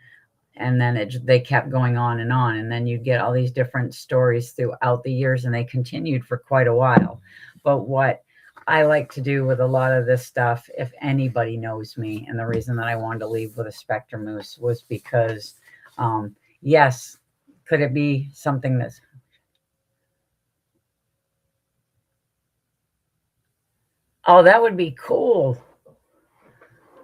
And then they kept going on. And then you get all these different stories throughout the years, and they continued for quite a while. But what I like to do with a lot of this stuff, if anybody knows me, and the reason that I wanted to leave with a specter moose was because, yes, could it be something that's... Oh, that would be cool.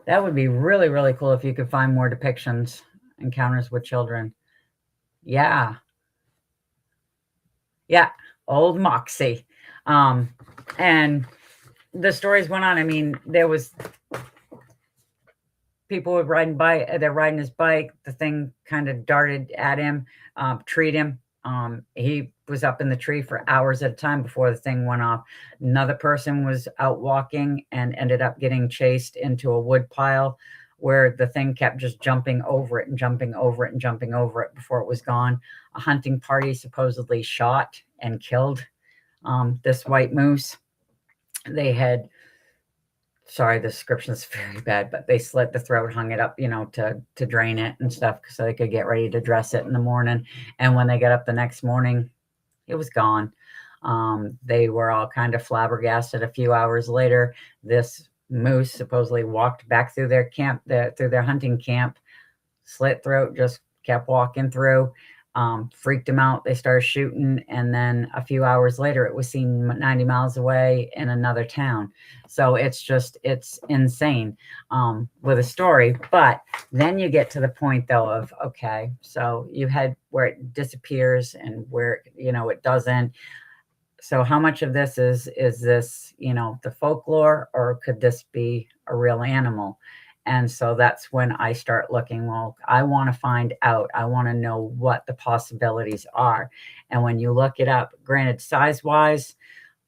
That would be really, really cool if you could find more depictions, encounters with children. Yeah. Yeah. Old Moxie. And the stories went on. I mean, there was people would they're riding his bike. The thing kind of darted at him, treed him. He was up in the tree for hours at a time before the thing went off. Another person was out walking and ended up getting chased into a wood pile where the thing kept just jumping over it and jumping over it and jumping over it before it was gone. A hunting party supposedly shot and killed this white moose. They had... Sorry, the description is very bad, but they slit the throat, hung it up, to drain it and stuff so they could get ready to dress it in the morning. And when they got up the next morning, it was gone. They were all kind of flabbergasted. A few hours later, this moose supposedly walked back through their camp, through their hunting camp, slit throat, just kept walking through. Freaked them out. They started shooting. And then a few hours later, it was seen 90 miles away in another town. So it's insane with a story. But then you get to the point, though, of, okay, so you had where it disappears and where, it doesn't. So how much of this is this, the folklore, or could this be a real animal? And so that's when I start looking, well, I want to find out. I want to know what the possibilities are. And when you look it up, granted, size-wise,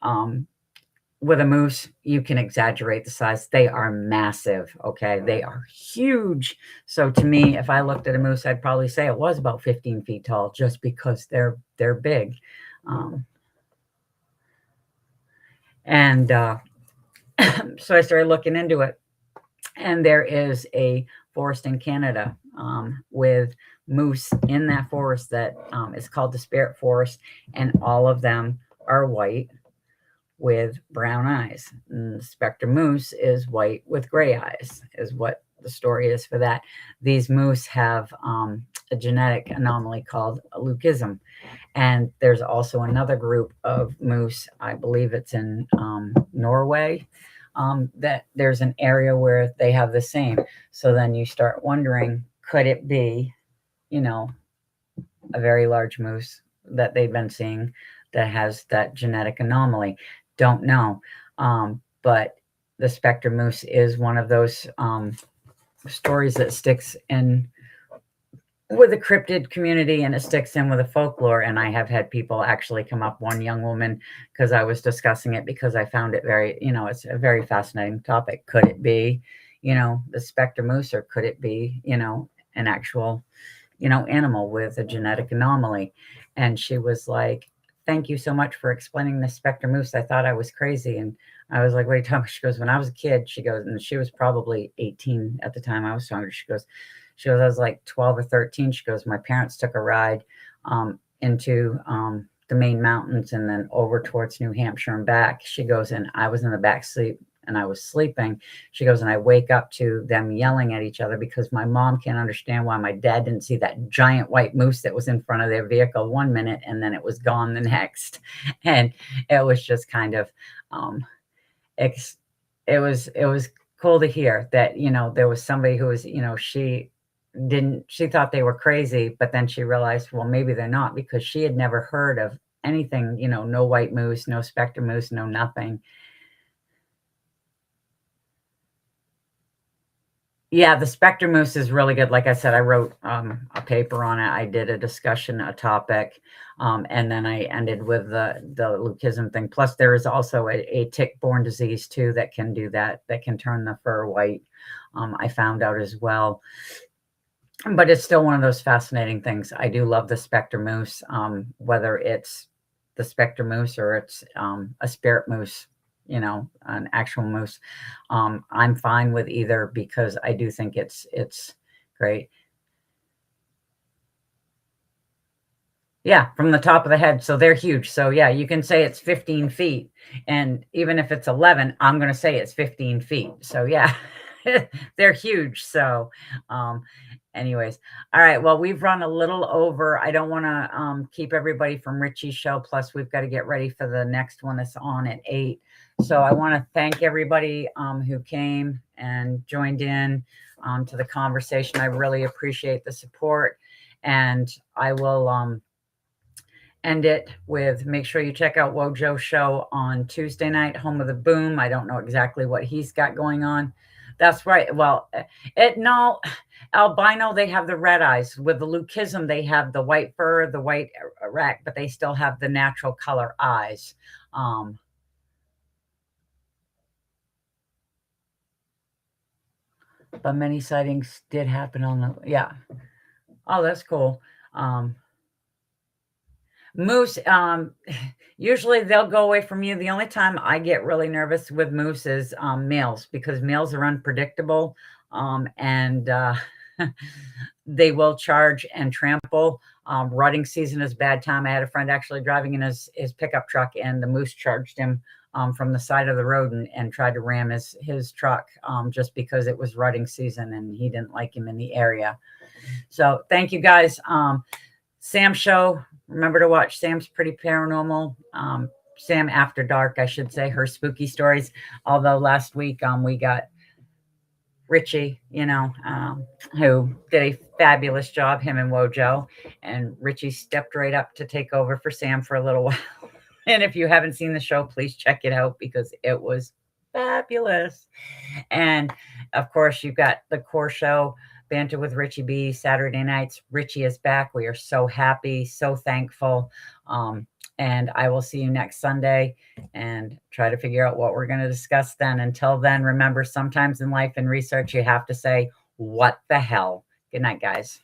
with a moose, you can exaggerate the size. They are massive, okay? They are huge. So to me, if I looked at a moose, I'd probably say it was about 15 feet tall just because they're big. So I started looking into it. And there is a forest in Canada with moose in that forest that is called the Spirit Forest, and all of them are white with brown eyes. And the specter moose is white with gray eyes, is what the story is for that. These moose have a genetic anomaly called leucism. And there's also another group of moose, I believe it's in Norway, that there's an area where they have the same. So then you start wondering, could it be, a very large moose that they've been seeing that has that genetic anomaly? Don't know. But the specter moose is one of those stories that sticks in with the cryptid community, and it sticks in with the folklore. And I have had people actually come up, one young woman, because I was discussing it because I found it very, it's a very fascinating topic. Could it be, the specter moose, or could it be, an actual, animal with a genetic anomaly? And she was like, thank you so much for explaining the specter moose. I thought I was crazy. And I was like, what are you talking about? She goes, when I was a kid, she goes, and she was probably 18 at the time I was talking to her. She goes, I was like 12 or 13. She goes, my parents took a ride into the Maine mountains and then over towards New Hampshire and back. She goes, and I was in the back seat and I was sleeping. She goes, and I wake up to them yelling at each other because my mom can't understand why my dad didn't see that giant white moose that was in front of their vehicle one minute and then it was gone the next. And it was just kind of, it was cool to hear that, there was somebody who was, she thought they were crazy, but then she realized, well, maybe they're not, because she had never heard of anything, no white moose, no specter moose, no nothing. Yeah, the specter moose is really good. Like I said, I wrote a paper on it. I did a discussion, a topic, and then I ended with the leucism thing. Plus, there is also a tick-borne disease too that can do that can turn the fur white. I found out as well. But it's still one of those fascinating things. I do love the specter moose, whether it's the specter moose or it's a spirit moose. an actual moose. I'm fine with either because I do think it's great. Yeah, from the top of the head. So they're huge. So yeah, you can say it's 15 feet. And even if it's 11, I'm going to say it's 15 feet. So yeah, they're huge. So, anyways, all right. Well, we've run a little over. I don't want to keep everybody from Richie's show. Plus, we've got to get ready for the next one that's on at 8. So I want to thank everybody who came and joined in to the conversation. I really appreciate the support. And I will end it with make sure you check out Wojo's show on Tuesday night, Home of the Boom. I don't know exactly what he's got going on. That's right. Well, no, albino, they have the red eyes. With the leucism, they have the white fur, the white rack, but they still have the natural color eyes. But many sightings did happen on the, yeah. Oh, that's cool. Moose, usually they'll go away from you. The only time I get really nervous with moose is males, because males are unpredictable, and they will charge and trample. Rutting season is bad time. I had a friend actually driving in his pickup truck, and the moose charged him from the side of the road and tried to ram his truck just because it was rutting season and he didn't like him in the area. So thank you guys. Sam's show. Remember to watch Sam's Pretty Paranormal. Sam After Dark, I should say, her spooky stories. Although last week we got Richie, who did a fabulous job, him and Wojo. And Richie stepped right up to take over for Sam for a little while. And if you haven't seen the show, please check it out because it was fabulous. And of course, you've got the core show, Banter with Richie B, Saturday nights. Richie is back. We are so happy, so thankful. And I will see you next Sunday and try to figure out what we're going to discuss then. Until then, remember, sometimes in life and research, you have to say, what the hell? Good night, guys.